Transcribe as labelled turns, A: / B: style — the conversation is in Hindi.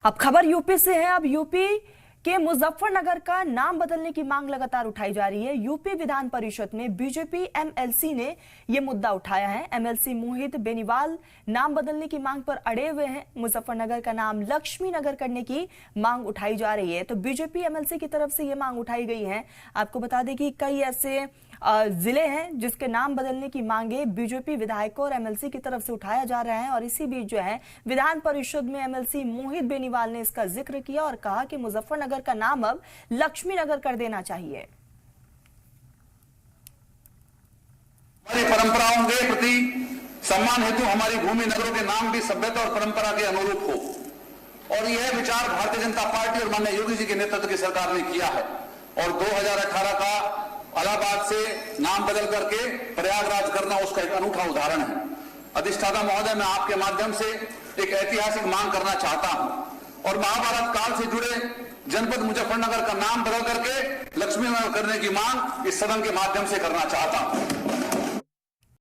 A: अब खबर यूपी से है। अब यूपी के मुजफ्फरनगर का नाम बदलने की मांग लगातार उठाई जा रही है। यूपी विधान परिषद में बीजेपी एमएलसी ने यह मुद्दा उठाया है। एमएलसी मोहित बेनीवाल नाम बदलने की मांग पर अड़े हुए हैं। मुजफ्फरनगर का नाम लक्ष्मी नगर करने की मांग उठाई जा रही है। तो बीजेपी एमएलसी की तरफ से यह मांग उठाई गई है। आपको बता दें कि कई ऐसे जिले हैं जिसके नाम बदलने की मांगे बीजेपी विधायकों और एमएलसी की तरफ से उठाया जा रहा है। और इसी बीच जो है विधान परिषद में एमएलसी मोहित बेनीवाल ने इसका जिक्र किया और कहा कि मुजफ्फरनगर का नाम अब लक्ष्मी नगर कर देना चाहिए।
B: हमारी परंपराओं के प्रति सम्मान हेतु हमारी भूमि नगरों के नाम भी सभ्यता और परंपरा के अनुरूप हो, और यह विचार भारतीय जनता पार्टी और माननीय योगी जी के नेतृत्व की सरकार ने किया है। और 2018 का इलाहाबाद से नाम बदल करके प्रयागराज करना उसका एक अनूठा उदाहरण है। अधिष्ठाता महोदय, मैं आपके माध्यम से एक ऐतिहासिक मांग करना चाहता हूं और महाभारत काल से जुड़े जनपद मुजफ्फरनगर का नाम बदल करके लक्ष्मी नगर करने की मांग इस सदन के माध्यम से करना चाहता हूं।